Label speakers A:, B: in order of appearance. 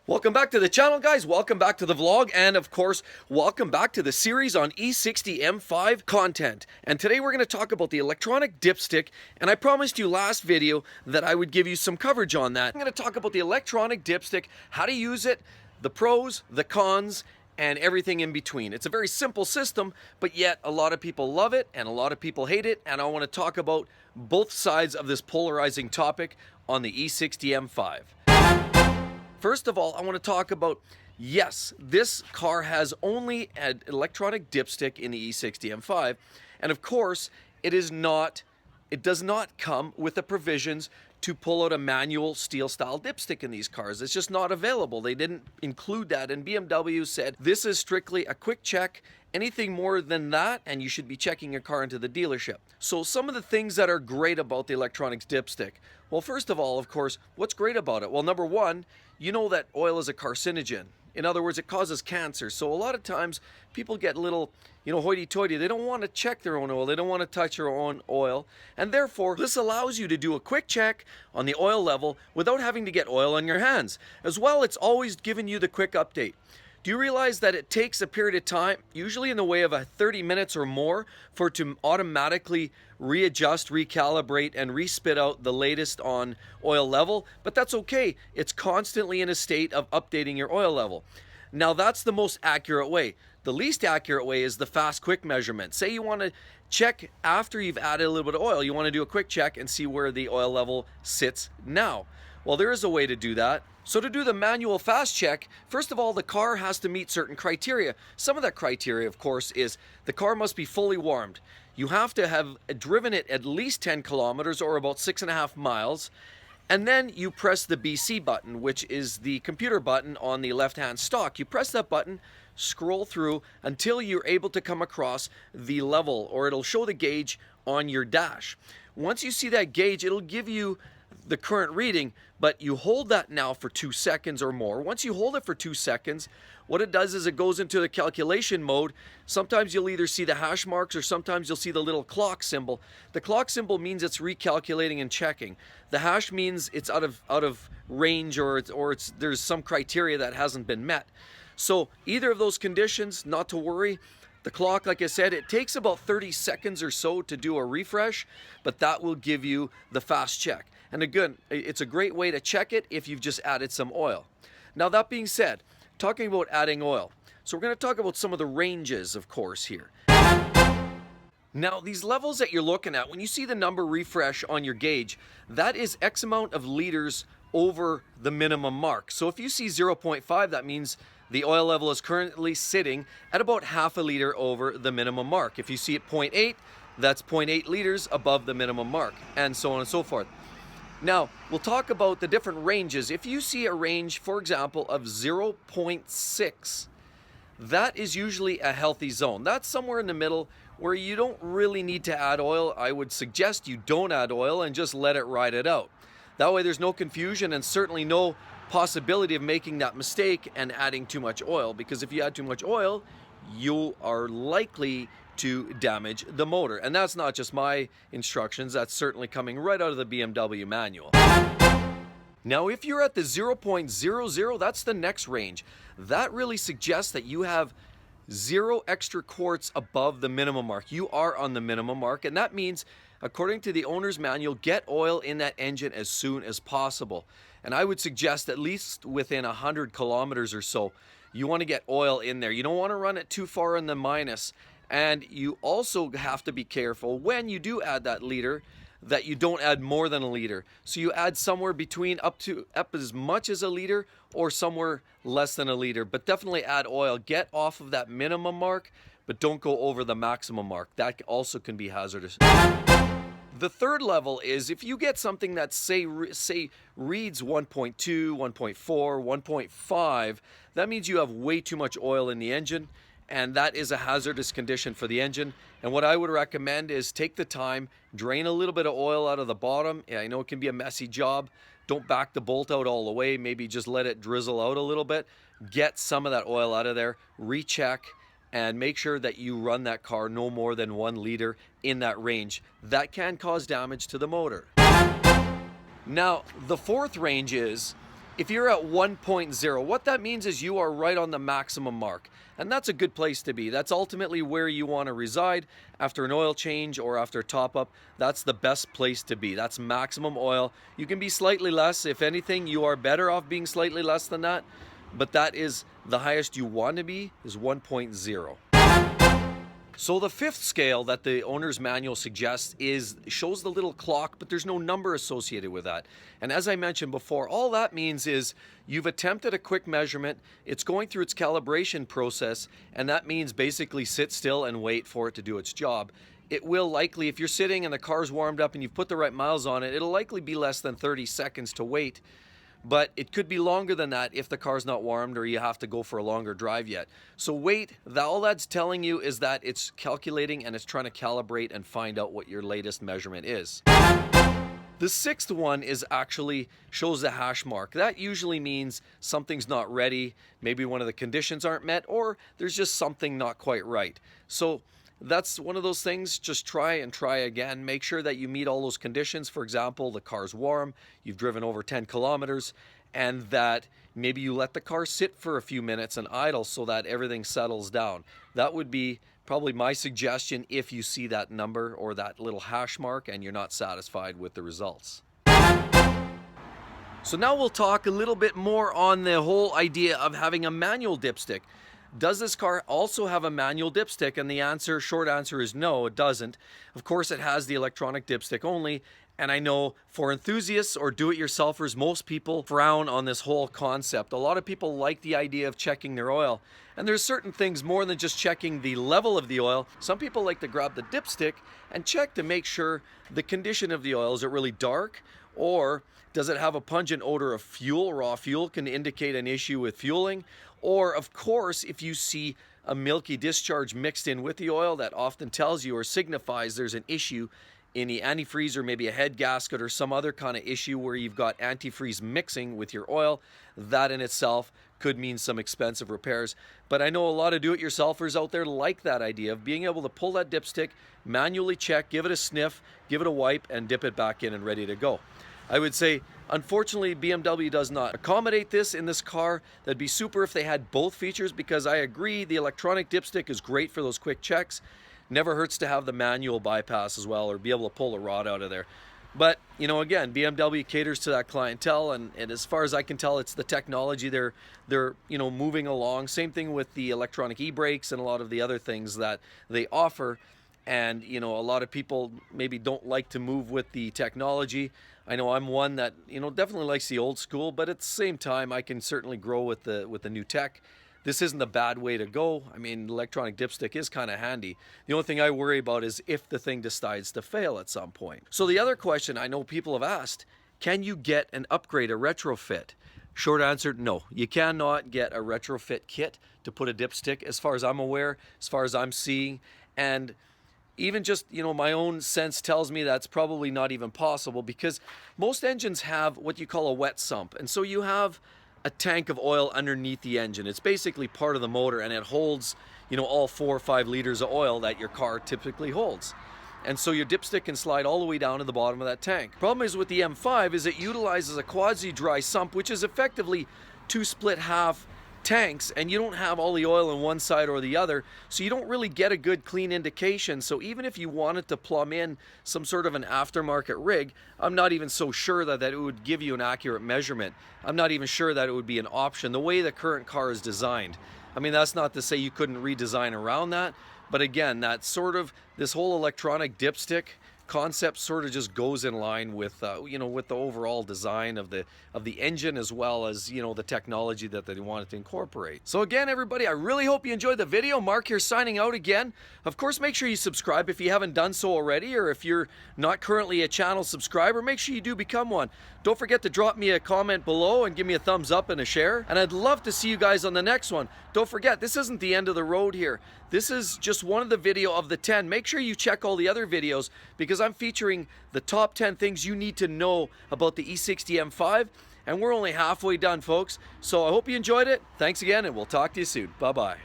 A: Welcome back to the channel, guys. Welcome back to the vlog, and of course, welcome back to the series on E60 M5 content. And today we're going to talk about the electronic dipstick, and I promised you last video that I would give you some coverage on that. I'm going to talk about the electronic dipstick, how to use it, the pros, the cons, and everything in between. It's a very simple system, but yet a lot of people love it and a lot of people hate it, and I want to talk about both sides of this polarizing topic on the E60 M5. First of all, I want to talk about, yes, this car has only an electronic dipstick in the E60 M5, and of course, it does not come with the provisions to pull out a manual steel style dipstick in these cars. It's just not available. They didn't include that, and BMW said this is strictly a quick check. Anything more than that, and you should be checking your car into the dealership. So some of the things that are great about the electronics dipstick. Well, first of all, of course, what's great about it? Well, number one, you know that oil is a carcinogen. In other words, it causes cancer. So a lot of times people get a little, hoity-toity. They don't want to check their own oil. They don't want to touch their own oil. And therefore, this allows you to do a quick check on the oil level without having to get oil on your hands. As well, it's always giving you the quick update. Do you realize that it takes a period of time, usually in the way of 30 minutes or more, for it to automatically readjust, recalibrate, and respit out the latest on oil level? But that's okay. It's constantly in a state of updating your oil level. Now, that's the most accurate way. The least accurate way is the fast quick measurement. Say you want to check after you've added a little bit of oil. You want to do a quick check and see where the oil level sits now. Well, there is a way to do that. So to do the manual fast check, first of all, the car has to meet certain criteria. Some of that criteria, of course, is the car must be fully warmed. You have to have driven it at least 10 kilometers or about 6.5 miles. And then you press the BC button, which is the computer button on the left-hand stalk. You press that button, scroll through until you're able to come across the level, or it'll show the gauge on your dash. Once you see that gauge, it'll give you the current reading, but you hold that now for 2 seconds or more. Once you hold it for 2 seconds, what it does is it goes into the calculation mode. Sometimes you'll either see the hash marks or sometimes you'll see the little clock symbol. The clock symbol means it's recalculating and checking. The hash means it's out of range, or there's some criteria that hasn't been met. So either of those conditions, not to worry. The clock, like I said, it takes about 30 seconds or so to do a refresh, but that will give you the fast check. And again, it's a great way to check it if you've just added some oil. Now, that being said, talking about adding oil. So we're going to talk about some of the ranges, of course, here. Now, these levels that you're looking at, when you see the number refresh on your gauge, that is X amount of liters over the minimum mark. So if you see 0.5, that means the oil level is currently sitting at about half a liter over the minimum mark. If you see it 0.8, that's 0.8 liters above the minimum mark, and so on and so forth. Now, we'll talk about the different ranges. If you see a range, for example, of 0.6, that is usually a healthy zone. That's somewhere in the middle where you don't really need to add oil. I would suggest you don't add oil and just let it ride it out. That way there's no confusion and certainly no possibility of making that mistake and adding too much oil, because if you add too much oil, you are likely to damage the motor. And that's not just my instructions, that's certainly coming right out of the BMW manual. Now, if you're at the 0.00, that's the next range. That really suggests that you have 0 extra quarts above the minimum mark. You are on the minimum mark, and that means, according to the owner's manual, get oil in that engine as soon as possible. And I would suggest at least within 100 kilometers or so, you want to get oil in there. You don't want to run it too far in the minus. And you also have to be careful when you do add that liter that you don't add more than a liter. So you add somewhere between up as much as a liter or somewhere less than a liter. But definitely add oil. Get off of that minimum mark, but don't go over the maximum mark. That also can be hazardous. The third level is if you get something that say reads 1.2, 1.4, 1.5, that means you have way too much oil in the engine, and that is a hazardous condition for the engine. And what I would recommend is take the time, drain a little bit of oil out of the bottom. Yeah, I know it can be a messy job. Don't back the bolt out all the way. Maybe just let it drizzle out a little bit. Get some of that oil out of there, recheck, and make sure that you run that car no more than 1 liter in that range. That can cause damage to the motor. Now, the fourth range is If you're at 1.0, what that means is you are right on the maximum mark. And that's a good place to be. That's ultimately where you want to reside after an oil change or after a top up. That's the best place to be. That's maximum oil. You can be slightly less. If anything, you are better off being slightly less than that. But that is the highest you want to be, is 1.0. So the fifth scale that the owner's manual suggests shows the little clock, but there's no number associated with that. And as I mentioned before, all that means is you've attempted a quick measurement, it's going through its calibration process, and that means basically sit still and wait for it to do its job. It will likely, if you're sitting and the car's warmed up and you've put the right miles on it, it'll likely be less than 30 seconds to wait. But it could be longer than that if the car's not warmed or you have to go for a longer drive yet. So wait, all that's telling you is that it's calculating and it's trying to calibrate and find out what your latest measurement is. The sixth one is actually shows the hash mark. That usually means something's not ready, maybe one of the conditions aren't met, or there's just something not quite right. So that's one of those things. Just try and try again. Make sure that you meet all those conditions. For example, the car's warm, you've driven over 10 kilometers, and that maybe you let the car sit for a few minutes and idle so that everything settles down. That would be probably my suggestion if you see that number or that little hash mark and you're not satisfied with the results. So now we'll talk a little bit more on the whole idea of having a manual dipstick. Does this car also have a manual dipstick? And the short answer is no, it doesn't. Of course, it has the electronic dipstick only. And I know for enthusiasts or do-it-yourselfers, most people frown on this whole concept. A lot of people like the idea of checking their oil. And there's certain things more than just checking the level of the oil. Some people like to grab the dipstick and check to make sure the condition of the oil. Is it really dark? Or does it have a pungent odor of fuel? Raw fuel can indicate an issue with fueling. Or, of course, if you see a milky discharge mixed in with the oil, that often tells you or signifies there's an issue in the antifreeze or maybe a head gasket or some other kind of issue where you've got antifreeze mixing with your oil. That in itself could mean some expensive repairs. But I know a lot of do-it-yourselfers out there like that idea of being able to pull that dipstick, manually check, give it a sniff, give it a wipe, and dip it back in and ready to go. I would say, unfortunately, BMW does not accommodate this in this car. That'd be super if they had both features, because I agree the electronic dipstick is great for those quick checks. Never hurts to have the manual bypass as well, or be able to pull the rod out of there. But, you know, again, BMW caters to that clientele, and as far as I can tell, it's the technology they're moving along. Same thing with the electronic e-brakes and a lot of the other things that they offer. And, you know, a lot of people maybe don't like to move with the technology. I know I'm one that, definitely likes the old school, but at the same time, I can certainly grow with the new tech. This isn't a bad way to go. I mean, electronic dipstick is kind of handy. The only thing I worry about is if the thing decides to fail at some point. So the other question I know people have asked, can you get an upgrade, a retrofit? Short answer, no. You cannot get a retrofit kit to put a dipstick, as far as I'm aware, as far as I'm seeing. And even just, my own sense tells me that's probably not even possible, because most engines have what you call a wet sump. And so you have a tank of oil underneath the engine. It's basically part of the motor, and it holds, all 4 or 5 liters of oil that your car typically holds. And so your dipstick can slide all the way down to the bottom of that tank. Problem is with the M5 is it utilizes a quasi-dry sump, which is effectively 2 split half tanks, and you don't have all the oil on one side or the other, so you don't really get a good clean indication. So even if you wanted to plumb in some sort of an aftermarket rig, I'm not even so sure that it would give you an accurate measurement. I'm not even sure that it would be an option the way the current car is designed. I mean, that's not to say you couldn't redesign around that, but again, that sort of this whole electronic dipstick concept sort of just goes in line with with the overall design of the engine, as well as the technology that they wanted to incorporate. So again, everybody, I really hope you enjoyed the video. Mark here, signing out again. Of course, make sure you subscribe if you haven't done so already, or if you're not currently a channel subscriber, make sure you do become one. Don't forget to drop me a comment below and give me a thumbs up and a share, and I'd love to see you guys on the next one. Don't forget, this isn't the end of the road here. This is just one of the video of the 10. Make sure you check all the other videos, because I'm featuring the top 10 things you need to know about the E60 M5, and we're only halfway done, folks. So I hope you enjoyed it. Thanks again, and we'll talk to you soon. Bye-bye.